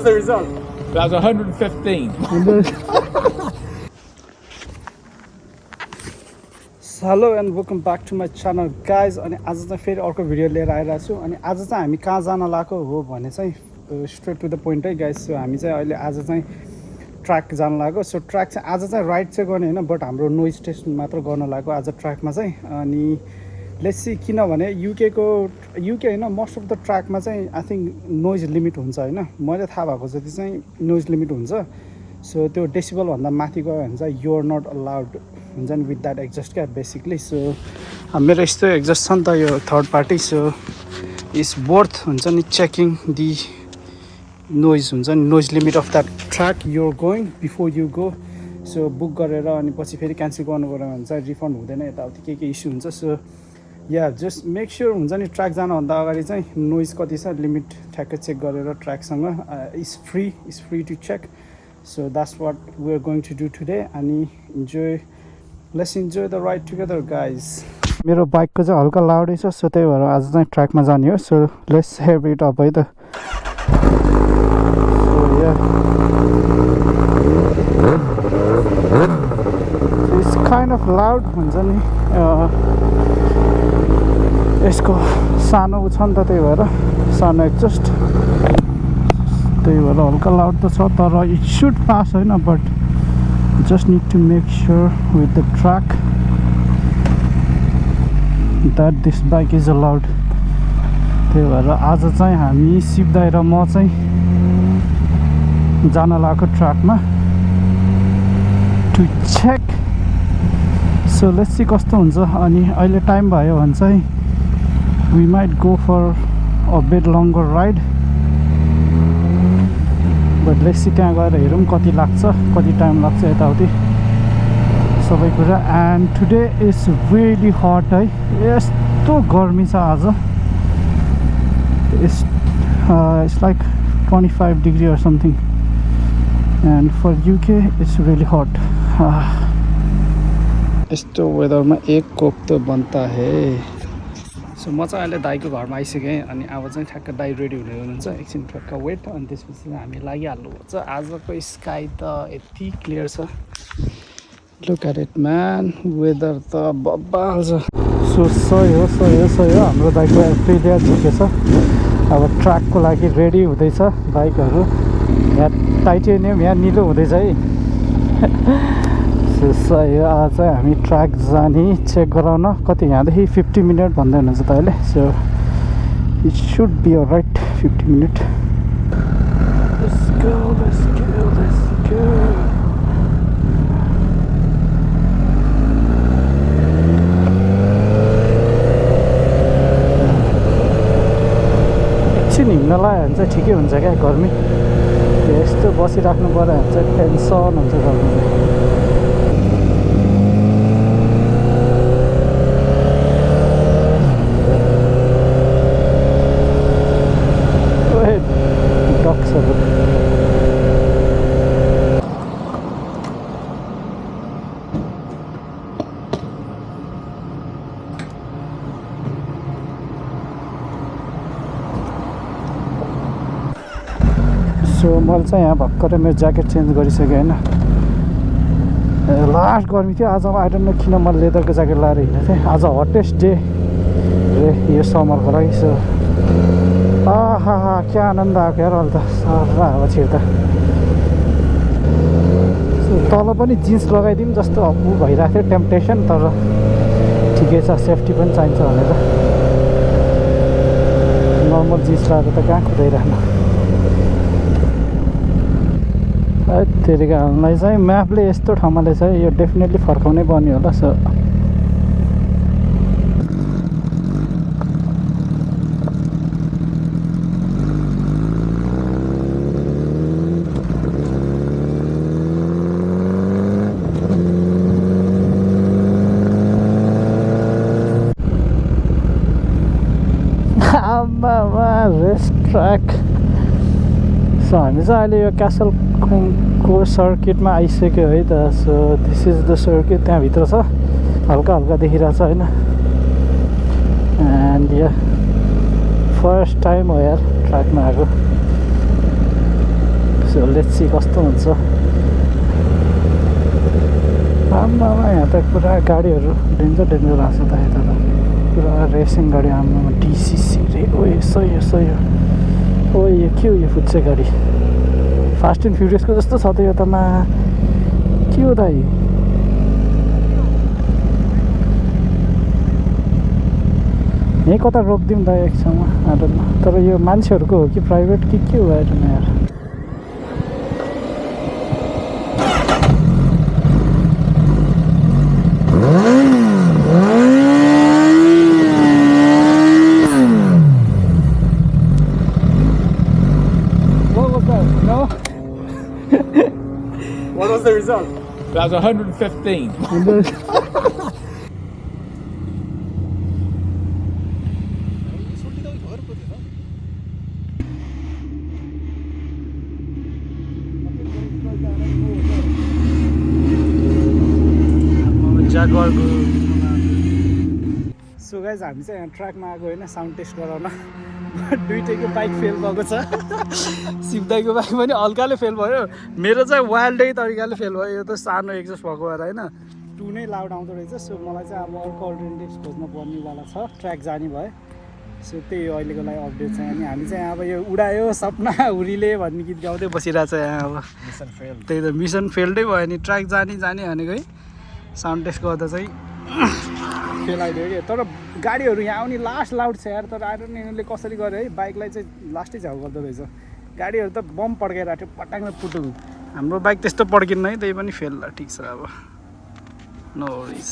the result? That was 115. Hello and welcome back to my channel guys. अनि आज चाहिँ फेरि अर्को भिडियो लिएर आइरहेको छु अनि आज चाहिँ हामी कहाँ जान लागेको हो भने चाहिँ स्ट्रेट टु द पोइन्ट है गाइस. सो हामी चाहिँ अहिले आज चाहिँ ट्र्याक जान लागेको. सो ट्र्याक चाहिँ आज चाहिँ राइड चाहिँ गर्ने होइन बट हाम्रो नोइज टेस्ट मात्र गर्न लागेको आज ट्र्याकमा चाहिँ. अनि लेट्स सी किनभने युके होइन मोस्ट अफ द ट्र्याकमा चाहिँ आई थिङ्क नोइज लिमिट हुन्छ होइन. मैले थाहा भएको जति चाहिँ नोइज लिमिट हुन्छ. सो त्यो डेसिबलभन्दा माथि गयो भने चाहिँ यु आर नट अलाउड हुन्छ नि विथ द्याट एक्जस्ट क्या बेसिकली. सो मेरो यस्तो एक्जस्ट छ नि त यो third party. So it's worth हुन्छ नि चेकिङ दि नोइज हुन्छ नि noise limit of that track you're going before you go. So book गरेर अनि पछि फेरि क्यान्सल गर्नु पऱ्यो भने चाहिँ रिफन्ड हुँदैन यताउति के इस्यु हुन्छ. सो या जस्ट मेक स्योर हुन्छ नि ट्र्याक जानुभन्दा अगाडि चाहिँ नोइज कति छ लिमिट ठ्याक्कै चेक गरेर ट्र्याकसँग is free to check. So that's what we're going to do today and let's enjoy the ride together guys. मेरो बाइकको चाहिँ हल्का लाउडै छ सो त्यही भएर आज चाहिँ ट्र्याकमा जाने हो. So let's have it up है त. So yeah it's kind of loud हुन्छ नि यसको सानो छ नि त त्यही भएर सानो एक्जस्ट त्यही भएर हल्का लाउड त छ तर इट सुड पास होइन but just need to make sure with the track that this bike is allowed. त्यही भएर आज चाहिँ हामी सिपदाई र म चाहिँ जान लागेको ट्र्याकमा to check. So let's see कस्तो हुन्छ. अनि अहिले टाइम भयो भने चाहिँ we might go for a bit longer ride but let's see त्यहाँ गएर हेरौँ कति लाग्छ कति टाइम लाग्छ यताउति सबै कुरा. And today is really hot है. यस्तो गर्मी छ आज. It's like 25 degree or something and for UK it's really hot. यस्तो वेदरमा एक कोक त बन्ता है. सो म चाहिँ अहिले दाईको घरमा आइसकेँ अनि अब चाहिँ ठ्याक्क दाई रेडी हुने हुनुहुन्छ. एकछिन ठ्याक्क वेट अनि त्यसपछि हामी लागिहाल्नुपर्छ. आजको स्काई त यति क्लियर छ. Look at it man. Weather त बब्बाल छ. सो सही हो हाम्रो दाईको एप्रिलिया झिकेछ. अब ट्र्याकको लागि रेडी हुँदैछ बाइकहरू. यहाँ टाइटेनियम यहाँ निलो हुँदैछ है. सही हो. आज चाहिँ हामी ट्र्याक जाने चेक गराउन कति यहाँदेखि 50 मिनट भन्दै हुनुहुन्छ त अहिले. So it should be alright 50 minute. Let's go. एकछिन हिँड्न लगायो भने चाहिँ ठिकै हुन्छ क्या. गर्मी यस्तो बसिराख्नु पऱ्यो भने चाहिँ टेन्सन हुन्छ गर्मी. सो मैले चाहिँ यहाँ भर्खरै मेरो ज्याकेट चेन्ज गरिसकेँ होइन. लास्ट गर्मी थियो आज. आई डोन्ट नो किन मैले लेदरको ज्याकेट लगाएर हिँडेको थिएँ. आज हटेस्ट डे यो समरको लागि. सो आहा क्या आनन्द आएको यार अहिले त सारा हावा छिर्दा. तल पनि जिन्स लगाइदिउँ जस्तो ऊ भइरहेको थियो टेम्पटेसन तर ठिकै छ सेफ्टी पनि चाहिन्छ भनेर नर्मल जिन्स लगाएर त कहाँ कुदाइरहनु. त्यतिकै हामीलाई चाहिँ म्यापले यस्तो ठाउँमा रहेछ यो डेफिनेटली फर्काउनै पर्ने होला. So rest track. सो हामी चाहिँ अहिले यो क्यासलको सर्किटमा आइसक्यो है त. So this is the circuit. त्यहाँभित्र छ हल्का देखिरहेछ होइन. एन्ड या फर्स्ट टाइम हो यार ट्र्याकमा आएको. लेट्स सी कस्तो हुन्छ आम्मामा यहाँ त पुरा गाडीहरू डेन्जर डेन्जर आएको छ त यता त पुरा रेसिङ गाडी आम्मामा डिसिसी रे ओ यसो ओ यो के हो यो फुच्चे गाडी फास्ट एन्ड फ्युरियसको जस्तो छ त यो त मा के हो दाइ यहीँ कता रोकिदिउँ त एक ठाउँमा आडरमा तर यो मान्छेहरूको हो कि प्राइभेट कि के हो आएन यार What was the result? That was 115. So guys हामी चाहिँ यहाँ ट्र्याकमा आएको होइन साउन्ड टेस्ट गराउन दुइटैको बाइक फेल भएको छ सिप्दाईको बाइक पनि हल्काले फेल भयो मेरो चाहिँ वाइल्डै तरिकाले फेल भयो यो त सानो एक्जस्ट भएको भएर होइन 2 नै लाउड आउँदो रहेछ सो मलाई चाहिँ अब अर्को अल्टरनेटिभ्स खोज्न पर्नेवाला छ ट्र्याक जाने भयो सो त्यही हो अहिलेको लागि अपडेट चाहिँ अनि हामी चाहिँ अब यो उडायो सपना हुरीले भन्ने गीत गाउँदै बसिरहेको छ यहाँ अब Mission failed. त्यही त मिसन फेल्डै भयो नि ट्र्याक जाने भनेको है साउन्ड टेस्ट गर्दा चाहिँ फेल आइदियो कि तर गाडीहरू यहाँ आउने लास्ट लाउड छ यार तर आएर नि यिनीहरूले कसरी गर्यो है बाइकलाई चाहिँ लास्टै झ्याउ गर्दो रहेछ गाडीहरू त बम पड्काइरहेको थियो पटाङमा पुटुङ हाम्रो बाइक त्यस्तो पड्किन्न है त्यही पनि फेल ल ठिक छ अब नो वरिज